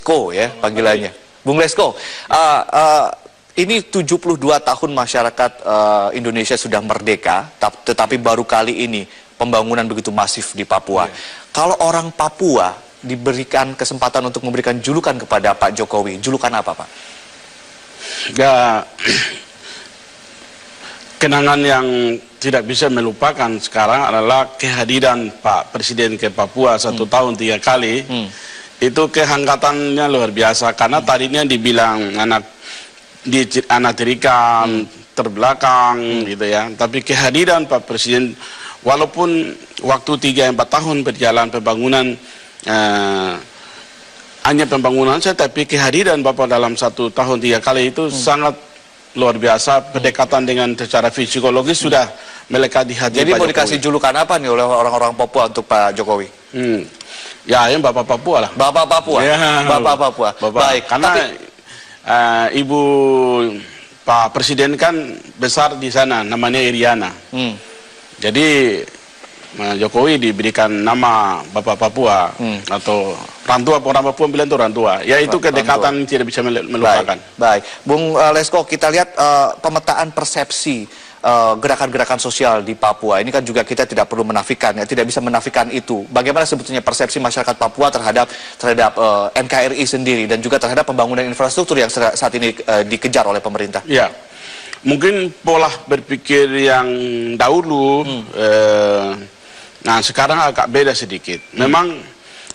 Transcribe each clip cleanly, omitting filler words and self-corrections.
Lesko ya panggilannya. Bung Lesko, ini 72 tahun masyarakat Indonesia sudah merdeka, tetapi baru kali ini pembangunan begitu masif di Papua. Kalau orang Papua diberikan kesempatan untuk memberikan julukan kepada Pak Jokowi, julukan apa, Pak? Ya, kenangan yang tidak bisa melupakan sekarang adalah kehadiran Pak Presiden ke Papua 1 tahun 3 kali. Itu kehanggatannya luar biasa karena tadinya dibilang anak tirikan terbelakang gitu ya. Tapi kehadiran Pak Presiden walaupun waktu 3-4 tahun berjalan pembangunan hanya pembangunan saja, tapi kehadiran Bapak dalam 1 tahun 3 kali itu sangat luar biasa. Pendekatan dengan secara psikologis sudah melekat di hati. Jadi Pak mau dikasih Jokowi. julukan apa nih oleh orang-orang Papua untuk Pak Jokowi? Ya, yang Bapak Papua lah. Bapak Papua. Ya, Bapak Papua. Bapak. Baik. Karena Ibu Pak Presiden kan besar di sana, namanya Iriana. Jadi Jokowi diberikan nama Bapak Papua atau orang Papua bilang itu orang tua. Ya itu kedekatan tidak bisa melupakan. Baik. Bung Lesko, kita lihat pemetaan persepsi gerakan-gerakan sosial di Papua. Ini kan juga kita tidak perlu menafikan, ya, tidak bisa menafikan itu. Bagaimana sebetulnya persepsi masyarakat Papua terhadap NKRI sendiri dan juga terhadap pembangunan infrastruktur yang saat ini dikejar oleh pemerintah? Ya, mungkin pola berpikir yang dahulu, nah sekarang agak beda sedikit. Memang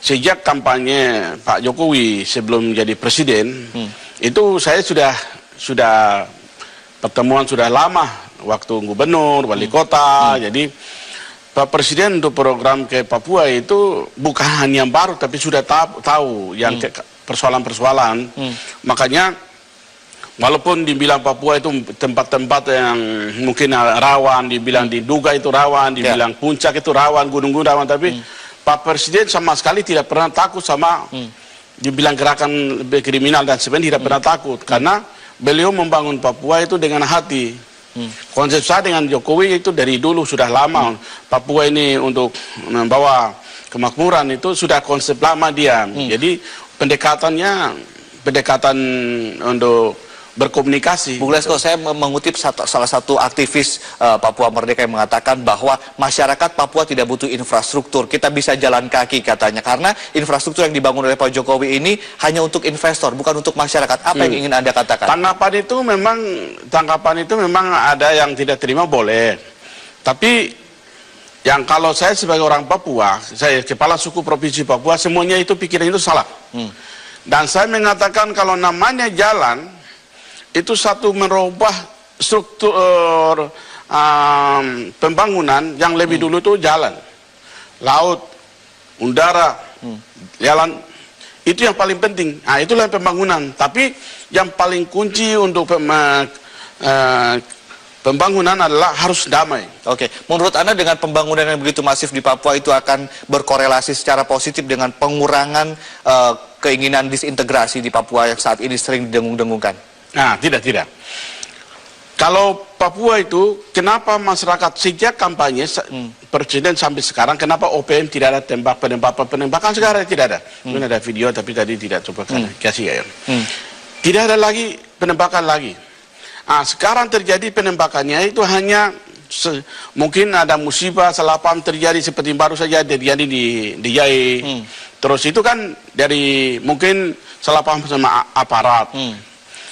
sejak kampanye Pak Jokowi sebelum jadi presiden, itu saya sudah pertemuan sudah lama. Waktu gubernur, wali kota, jadi Pak Presiden untuk program ke Papua itu bukan hanya yang baru, tapi sudah tahu yang persoalan-persoalan. Makanya walaupun dibilang Papua itu tempat-tempat yang mungkin rawan, dibilang diduga itu rawan, dibilang puncak itu rawan, gunung-gunung rawan, tapi Pak Presiden sama sekali tidak pernah takut sama dibilang gerakan lebih kriminal dan sebenarnya tidak pernah takut, karena beliau membangun Papua itu dengan hati. Konsep saya dengan Jokowi itu dari dulu sudah lama. Papua ini untuk membawa kemakmuran itu sudah konsep lama dia. Jadi pendekatan untuk berkomunikasi. Bung Lesko, saya mengutip salah satu aktivis Papua Merdeka yang mengatakan bahwa masyarakat Papua tidak butuh infrastruktur. Kita bisa jalan kaki katanya. Karena infrastruktur yang dibangun oleh Pak Jokowi ini hanya untuk investor, bukan untuk masyarakat. Apa yang ingin Anda katakan? Tanggapan itu memang ada yang tidak terima, boleh. Tapi yang kalau saya sebagai orang Papua, saya kepala suku provinsi Papua, semuanya itu pikiran itu salah. Dan saya mengatakan kalau namanya jalan, itu satu merubah struktur pembangunan yang lebih dulu itu jalan, laut, udara, jalan, itu yang paling penting. Nah, itulah pembangunan. Tapi yang paling kunci untuk pembangunan adalah harus damai. Oke, menurut Anda dengan pembangunan yang begitu masif di Papua itu akan berkorelasi secara positif dengan pengurangan keinginan disintegrasi di Papua yang saat ini sering didengung-dengungkan? Nah, tidak. Kalau Papua itu, kenapa masyarakat sejak kampanye presiden sampai sekarang, kenapa OPM tidak ada penembakan sekarang tidak ada. Mungkin ada video tapi tadi tidak coba kasih ya. Tidak ada lagi penembakan lagi. Nah, sekarang terjadi penembakannya itu hanya mungkin ada musibah selapam terjadi seperti baru saja terjadi di Yai. Terus itu kan dari mungkin selapam sama aparat.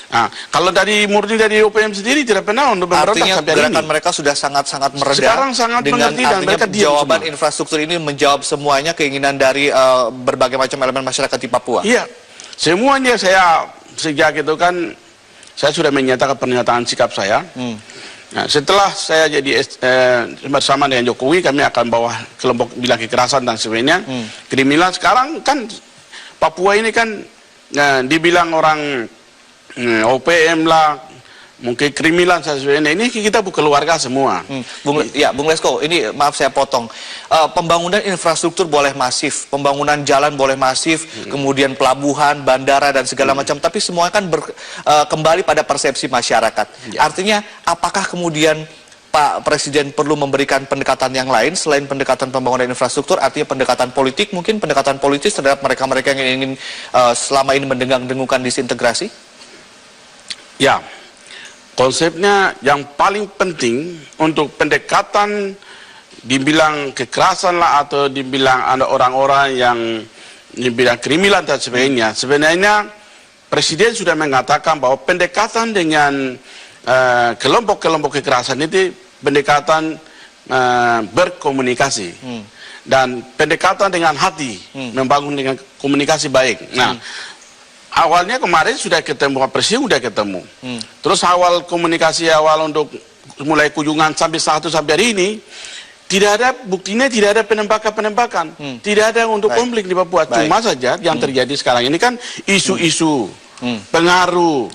Nah, kalau murni dari OPM sendiri tidak pernah untuk memberontak. Artinya gerakan mereka sudah sangat-sangat mereda. Sekarang sangat dengan mengerti dan mereka jawaban infrastruktur ini menjawab semuanya keinginan dari berbagai macam elemen masyarakat di Papua. Iya, semuanya saya sejak itu kan saya sudah menyatakan pernyataan sikap saya. Nah, setelah saya jadi bersama dengan Jokowi, kami akan bawa kelompok bilang kekerasan dan sebagainya, kriminal. Sekarang kan Papua ini kan dibilang orang OPM lah, mungkin kriminal sebagainya. Ini kita keluarga semua. Bung Lesko, ini maaf saya potong. Pembangunan infrastruktur boleh masif, pembangunan jalan boleh masif, kemudian pelabuhan, bandara dan segala macam. Tapi semua kan kembali pada persepsi masyarakat. Artinya, apakah kemudian Pak Presiden perlu memberikan pendekatan yang lain selain pendekatan pembangunan infrastruktur, artinya pendekatan politik, mungkin pendekatan politis terhadap mereka-mereka yang ingin selama ini mendengung-dengungkan disintegrasi? Ya, konsepnya yang paling penting untuk pendekatan dibilang kekerasan lah atau dibilang ada orang-orang yang dibilang kriminal dan sebagainya. Sebenarnya Presiden sudah mengatakan bahwa pendekatan dengan kelompok-kelompok kekerasan itu pendekatan berkomunikasi dan pendekatan dengan hati, membangun dengan komunikasi baik. Nah, awalnya kemarin sudah ketemu, Pak Presiden sudah ketemu. Terus awal komunikasi awal untuk mulai kunjungan sampai hari ini, tidak ada buktinya, tidak ada penembakan-penembakan, tidak ada untuk konflik di Papua. Cuma saja yang terjadi sekarang ini kan isu-isu pengaruh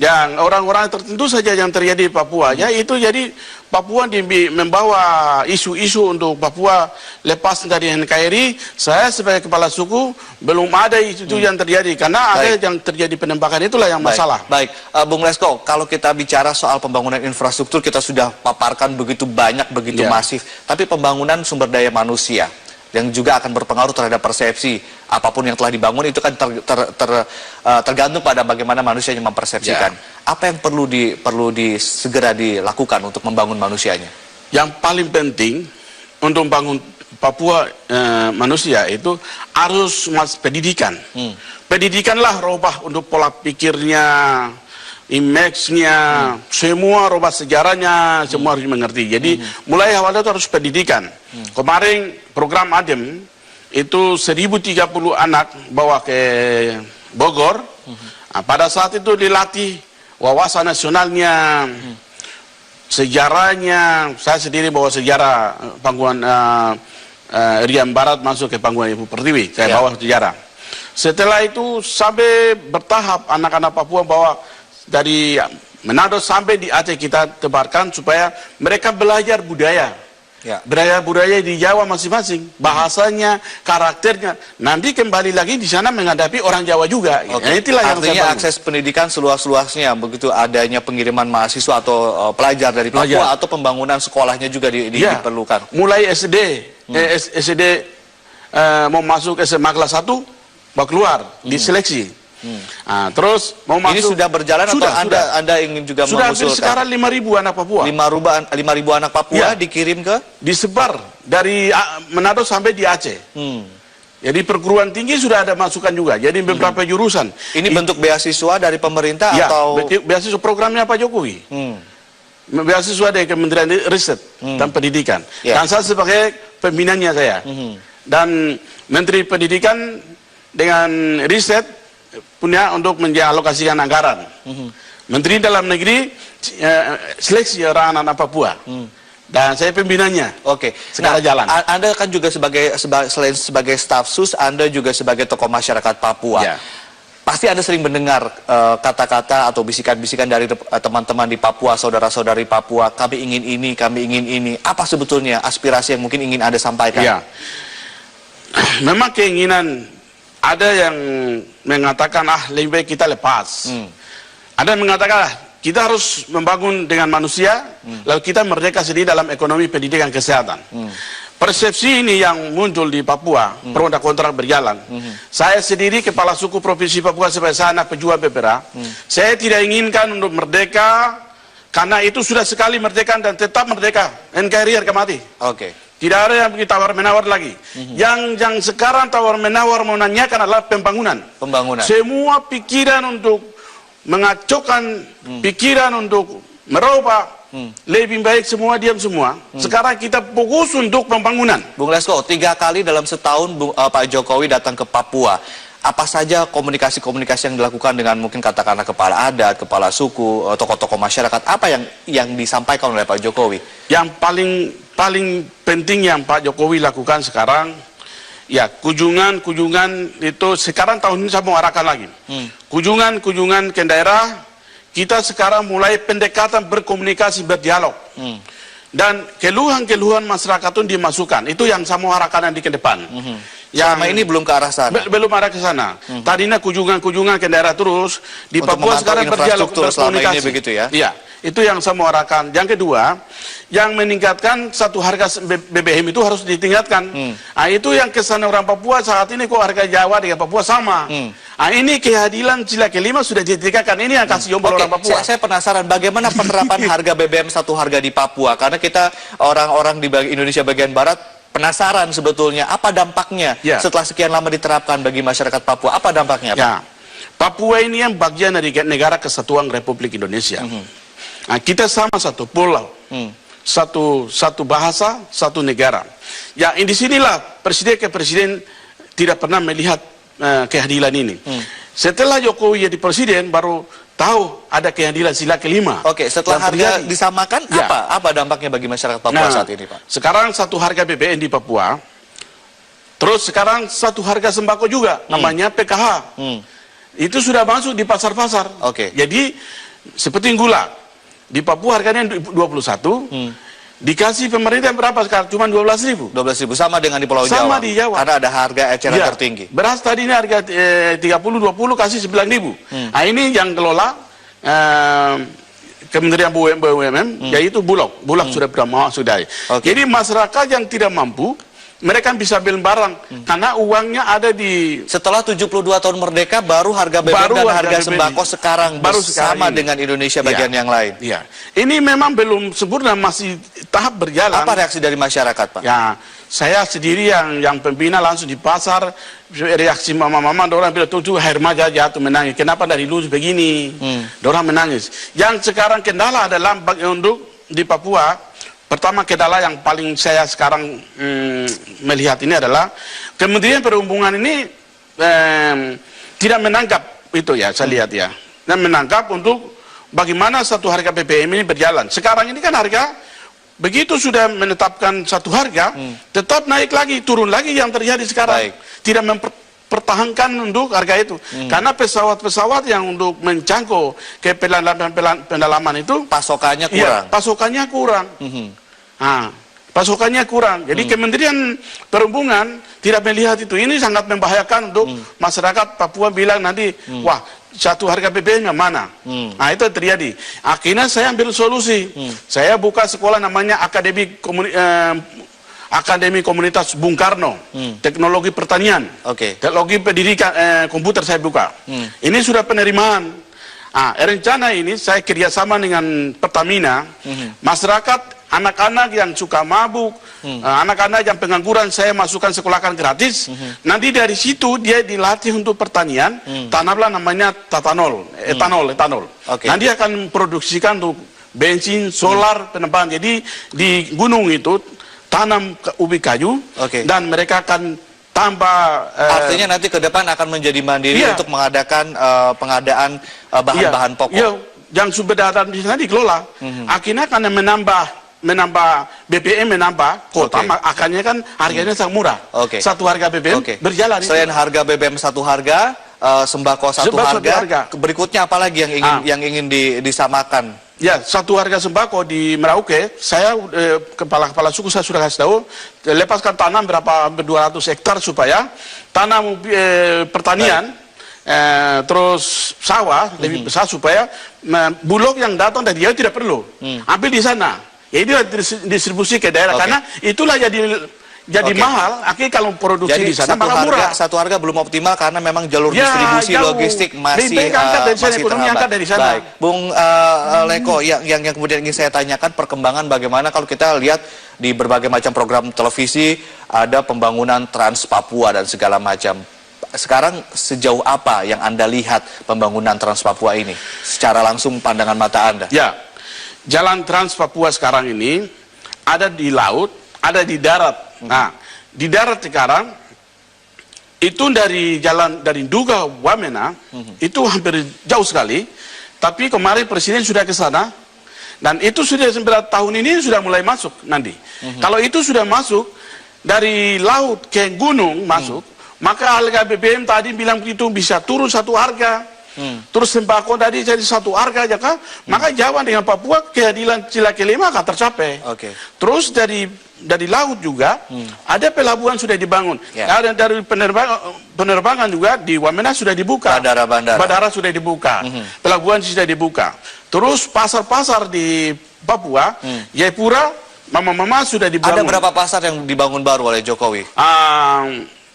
yang orang-orang tertentu saja yang terjadi di Papua. Ya itu jadi Papua membawa isu-isu untuk Papua lepas dari NKRI. Saya sebagai kepala suku belum ada itu yang terjadi karena ada yang terjadi penembakan, itulah yang masalah. Baik, Bung Lesko, kalau kita bicara soal pembangunan infrastruktur kita sudah paparkan begitu banyak, begitu masif. Tapi pembangunan sumber daya manusia yang juga akan berpengaruh terhadap persepsi apapun yang telah dibangun itu kan tergantung pada bagaimana manusia yang mempersepsikan. Apa yang perlu segera dilakukan untuk membangun manusianya? Yang paling penting untuk membangun Papua manusia itu harus pendidikan. Pendidikanlah rubah untuk pola pikirnya, image-nya, semua rubah sejarahnya, semua harus mengerti. Jadi mulai awal itu harus pendidikan. Kemarin program ADEM itu 1030 anak bawa ke Bogor. Nah, pada saat itu dilatih wawasan nasionalnya, sejarahnya. Saya sendiri bawa sejarah panggungan Irian Barat masuk ke panggungan Ibu Pertiwi. Saya bawa sejarah. Setelah itu sampai bertahap anak-anak Papua bawa dari Manado sampai di Aceh kita tebarkan supaya mereka belajar budaya. Budaya di Jawa masing-masing, bahasanya, karakternya. Nanti kembali lagi di sana menghadapi orang Jawa juga. Itulah yang artinya akses pendidikan seluas-luasnya, begitu adanya pengiriman mahasiswa atau pelajar dari Papua atau pembangunan sekolahnya juga diperlukan. Mulai SD, mau masuk SMA kelas 1, mau keluar, diseleksi. Nah, terus mau masuk. Ini sudah berjalan atau Anda ingin juga mengusulkan? Sudah, sekarang 5.000 anak Papua. 5.000 anak Papua dikirim ke? Disebar dari Manado sampai di Aceh. Jadi perguruan tinggi sudah ada masukan juga. Jadi beberapa jurusan. Ini bentuk beasiswa dari pemerintah atau? Beasiswa programnya Pak Jokowi. Beasiswa dari Kementerian Riset dan Pendidikan. Dan saya sebagai pembinanya saya. Dan Menteri Pendidikan dengan riset punya untuk menjalokasikan anggaran. Menteri Dalam Negeri seleksi orang anak Papua. Dan saya pembinanya. Segala jalan. Anda kan juga selain sebagai staf sus, Anda juga sebagai tokoh masyarakat Papua. Pasti Anda sering mendengar kata-kata atau bisikan-bisikan dari teman-teman di Papua, saudara-saudari Papua, kami ingin ini, kami ingin ini. Apa sebetulnya aspirasi yang mungkin ingin Anda sampaikan? Memang keinginan. Ada yang mengatakan lebih baik kita lepas. Ada yang mengatakan kita harus membangun dengan manusia, lalu kita merdeka sendiri dalam ekonomi, pendidikan, kesehatan. Persepsi ini yang muncul di Papua, pro dan kontra berjalan. Saya sendiri kepala suku Provinsi Papua sebagai anak pejuang PPRA, saya tidak inginkan untuk merdeka karena itu sudah sekali merdeka dan tetap merdeka. NKRI harga mati. Tidak ada yang tawar-menawar lagi. Yang sekarang tawar-menawar mau nanyakan adalah pembangunan. Semua pikiran untuk mengacaukan, pikiran untuk merubah, lebih baik semua diam semua. Sekarang kita fokus untuk pembangunan. Bung Lesko, 3 kali dalam setahun Pak Jokowi datang ke Papua. Apa saja komunikasi-komunikasi yang dilakukan dengan mungkin katakanlah kepala adat, kepala suku, tokoh-tokoh masyarakat? Apa yang disampaikan oleh Pak Jokowi? Yang paling penting yang Pak Jokowi lakukan sekarang, kunjungan itu sekarang tahun ini saya mau arahkan lagi. Kunjungan ke daerah, kita sekarang mulai pendekatan berkomunikasi, berdialog. Dan keluhan-keluhan masyarakat itu dimasukkan. Itu yang saya mau arahkan nanti ke depan. Selama ini belum ke arah sana. Belum arah ke sana. Tadinya kunjungan-kunjungan ke daerah terus di Untuk Papua sekarang berdialog selama berkomunikasi. ini begitu ya? Iya, itu yang saya mau arahkan. Yang kedua, yang meningkatkan satu harga BBM itu harus ditingkatkan. Nah, itu yang kesan orang Papua saat ini kok harga Jawa dengan Papua sama. Nah, ini keadilan sila kelima sudah ditingkatkan. Ini yang kasih jomblo orang Papua. Saya penasaran bagaimana penerapan harga BBM satu harga di Papua, karena kita orang-orang di Indonesia bagian Barat penasaran sebetulnya apa dampaknya setelah sekian lama diterapkan bagi masyarakat Papua. Apa dampaknya, Pak? Ya, Papua ini yang bagian dari negara kesatuan Republik Indonesia. Nah, kita sama satu pulau, satu bahasa, satu negara. Ya, di sinilah presiden ke presiden tidak pernah melihat keadilan ini. Setelah Jokowi jadi presiden baru tahu ada keadilan sila kelima. Oke, setelah harga disamakan, apa dampaknya bagi masyarakat Papua saat ini, Pak? Sekarang satu harga BBM di Papua, terus sekarang satu harga sembako juga, namanya PKH. Itu sudah masuk di pasar-pasar. Jadi, seperti gula, di Papua harganya 21, dikasih pemerintah berapa sekarang? Cuma 12.000. 12.000, sama dengan di Pulau Jawa. Sama di Jawa. Karena ada harga eceran tertinggi. Beras tadinya harga 30-20 kasih 9.000. Nah, ini yang kelola Kementerian BUMN, yaitu Bulog. Bulog sudah masuk dari. Jadi masyarakat yang tidak mampu, mereka bisa beli barang karena uangnya ada di. Setelah 72 tahun merdeka baru harga BBM dan harga sembako sekarang bersama dengan Indonesia bagian yang lain. Iya. Ini memang belum sempurna, masih tahap berjalan. Apa reaksi dari masyarakat, Pak? Ya, saya sendiri yang pembina langsung di pasar, reaksi mama-mama, orang bilang tuh air mata jatuh menangis. Kenapa dari dulu begini? Orang menangis. Yang sekarang kendala adalah untuk di Papua. Pertama kendala yang paling saya sekarang melihat ini adalah Kementerian Perhubungan ini tidak menangkap itu ya, saya lihat ya. Dan menangkap untuk bagaimana satu harga BBM ini berjalan. Sekarang ini kan harga, begitu sudah menetapkan satu harga, tetap naik lagi, turun lagi yang terjadi sekarang. Tidak mempertahankan untuk harga itu. Karena pesawat-pesawat yang untuk menjangkau ke pendalaman itu, pasokannya kurang. Ya, pasokannya kurang. Nah, pasokannya kurang. Jadi Kementerian Perhubungan tidak melihat itu. Ini sangat membahayakan untuk masyarakat Papua bilang nanti, wah, satu harga BBM yang mana? Nah, itu terjadi. Akhirnya saya ambil solusi. Saya buka sekolah namanya Akademi Komunitas Bung Karno, Teknologi Pertanian, Teknologi Pendidikan Komputer saya buka. Ini sudah penerimaan. Rencana ini saya kerjasama dengan Pertamina, masyarakat, anak-anak yang suka mabuk, anak-anak yang pengangguran saya masukkan sekolahkan gratis. Nanti dari situ dia dilatih untuk pertanian, tanamlah namanya etanol. Nanti akan produksikan untuk bensin, solar, penebangan. Jadi di gunung itu tanam ubi kayu dan mereka akan tambah. Artinya nanti ke depan akan menjadi mandiri untuk mengadakan pengadaan bahan-bahan pokok. Iya, yang sumber daya di sana dikelola. Akhirnya akan menambah BBM, menambah kota, akhirnya kan harganya sangat murah. Satu harga BBM berjalan. Selain harga BBM satu harga, sembako satu harga, berikutnya apa lagi yang ingin disamakan? Ya, satu harga sembako di Merauke, saya kepala suku saya sudah kasih tahu, lepaskan tanam berapa 200 hektar supaya tanam pertanian, terus sawah lebih besar supaya bulog yang datang dari dia tidak perlu ambil di sana. Ya, itu distribusi ke daerah karena itulah jadi mahal. Akhirnya kalau produksi di sana malah murah. Satu harga belum optimal karena memang jalur distribusi logistik masih terhambat. Dari sana. Baik, Bung Leko, yang kemudian ingin saya tanyakan perkembangan bagaimana kalau kita lihat di berbagai macam program televisi ada pembangunan Trans Papua dan segala macam. Sekarang sejauh apa yang Anda lihat pembangunan Trans Papua ini secara langsung pandangan mata Anda? Ya. Jalan Trans Papua sekarang ini ada di laut, ada di darat. Nah, di darat sekarang itu dari jalan dari Nduga Wamena itu hampir jauh sekali. Tapi kemarin Presiden sudah ke sana dan itu sudah 9 tahun ini sudah mulai masuk nanti. Kalau itu sudah masuk dari laut ke gunung masuk, maka harga BBM tadi bilang begitu bisa turun satu harga. Terus sembako tadi jadi satu harga aja kan, maka Jawa dengan Papua keadilan sila kelima akan tercapai. Terus dari dari laut juga ada pelabuhan sudah dibangun. Ada dari penerbangan juga di Wamena sudah dibuka. Bandara sudah dibuka. Pelabuhan sudah dibuka. Terus pasar-pasar di Papua, Jayapura, Mama-Mama sudah dibangun. Ada berapa pasar yang dibangun baru oleh Jokowi?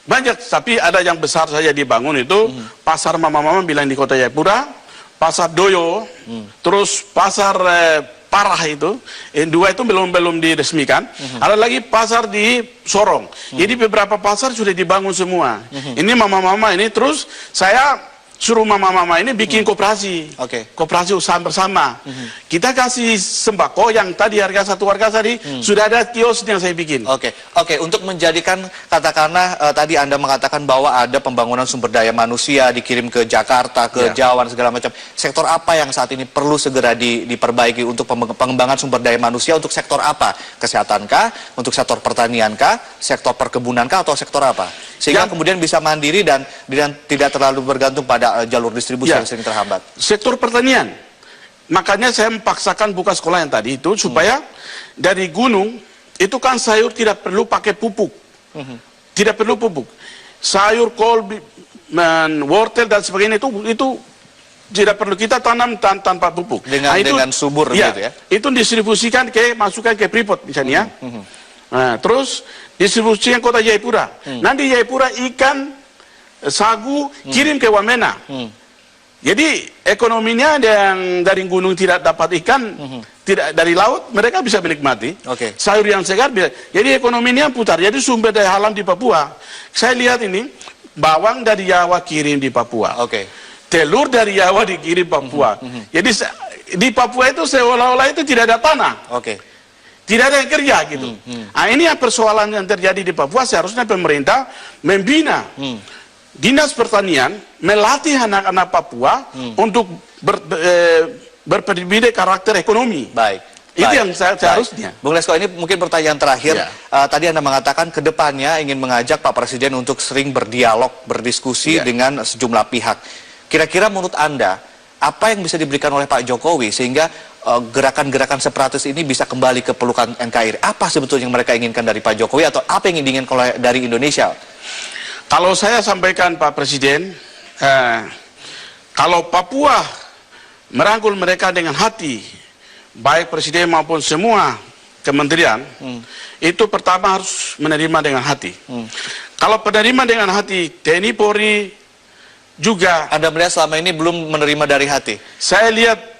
Banyak, tapi ada yang besar saja dibangun itu pasar Mama-Mama bilang di kota Jayapura, pasar Doyo, terus pasar Parah itu, dua itu belum diresmikan. Ada lagi pasar di Sorong. Jadi beberapa pasar sudah dibangun semua. Ini Mama-Mama ini, terus saya suruh Mama-Mama ini bikin koperasi, koperasi usaha bersama. Kita kasih sembako yang tadi harga 1 warga tadi, sudah ada kios yang saya bikin. Oke, untuk menjadikan, katakanlah tadi Anda mengatakan bahwa ada pembangunan sumber daya manusia dikirim ke Jakarta, ke Jawa, segala macam. Sektor apa yang saat ini perlu segera diperbaiki untuk pengembangan sumber daya manusia, untuk sektor apa? Kesehatankah? Untuk sektor pertaniankah? Sektor perkebunankah? Atau sektor apa? Sehingga kemudian bisa mandiri dan tidak terlalu bergantung pada jalur distribusi yang sering terhambat. Sektor pertanian. Makanya saya memaksakan buka sekolah yang tadi itu supaya dari gunung itu kan sayur tidak perlu pakai pupuk. Tidak perlu pupuk. Sayur, kol, wortel dan sebagainya itu tidak perlu kita tanam tanpa pupuk. Dengan subur gitu ya. Itu distribusikan masukkan ke Freeport misalnya. Nah, terus distribusikan kota Jayapura. Nanti Jayapura ikan, sagu kirim ke Wamena. Jadi ekonominya yang dari gunung tidak dapat ikan, tidak dari laut, mereka bisa menikmati. Sayur yang segar bisa. Jadi ekonominya putar. Jadi sumber daya alam di Papua. Saya lihat ini, bawang dari Jawa kirim di Papua. Telur dari Jawa dikirim Papua. Jadi di Papua itu seolah-olah itu tidak ada tanah. Tidak ada yang kerja gitu. Nah, ini yang persoalan yang terjadi di Papua. Seharusnya pemerintah membina Dinas Pertanian, melatih anak-anak Papua untuk berpindah karakter ekonomi. Itu yang seharusnya. Bung Lesko, ini mungkin pertanyaan terakhir. Tadi Anda mengatakan ke depannya ingin mengajak Pak Presiden untuk sering berdialog, berdiskusi dengan sejumlah pihak. Kira-kira menurut Anda, apa yang bisa diberikan oleh Pak Jokowi sehingga gerakan-gerakan separatis ini bisa kembali ke pelukan NKRI? Apa sebetulnya yang mereka inginkan dari Pak Jokowi, atau apa yang diinginkan dari Indonesia? Kalau saya sampaikan Pak Presiden, kalau Papua merangkul mereka dengan hati, baik Presiden maupun semua kementerian, itu pertama harus menerima dengan hati. Kalau penerima dengan hati, TNI Polri juga. Anda melihat selama ini belum menerima dari hati? Saya lihat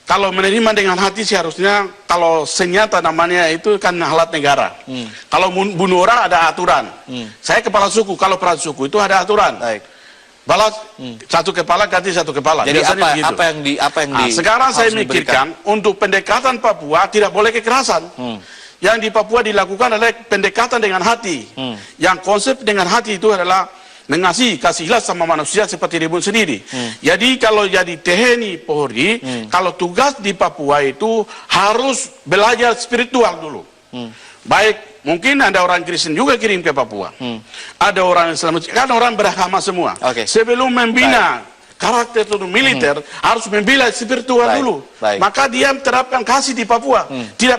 kalau menerima dengan hati seharusnya, kalau senjata namanya itu kan alat negara. Kalau bunuh orang ada aturan. Saya kepala suku, kalau kepala suku itu ada aturan. Balas satu kepala ganti satu kepala. Jadi apa yang sekarang saya mikirkan untuk pendekatan Papua tidak boleh kekerasan. Yang di Papua dilakukan adalah pendekatan dengan hati. Yang konsep dengan hati itu adalah kasihlah sama manusia seperti dirimu sendiri. Jadi kalau jadi TNI Polri, kalau tugas di Papua itu harus belajar spiritual dulu. Baik, mungkin ada orang Kristen juga kirim ke Papua. Ada orang Islam, kan orang beragama semua. Sebelum membina karakter itu militer, harus membela spiritual dulu. Maka dia terapkan kasih di Papua.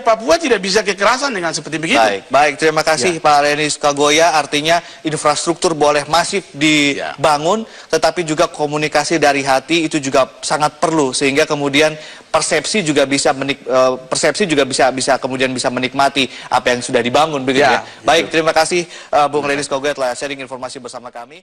Papua tidak bisa kekerasan dengan seperti begitu. Baik, terima kasih Pak Lenis Kagoya. Artinya infrastruktur boleh masif dibangun, tetapi juga komunikasi dari hati itu juga sangat perlu, sehingga kemudian persepsi juga bisa kemudian bisa menikmati apa yang sudah dibangun begitu ya. Baik, terima kasih Bung Lenis Kagoya telah sharing informasi bersama kami.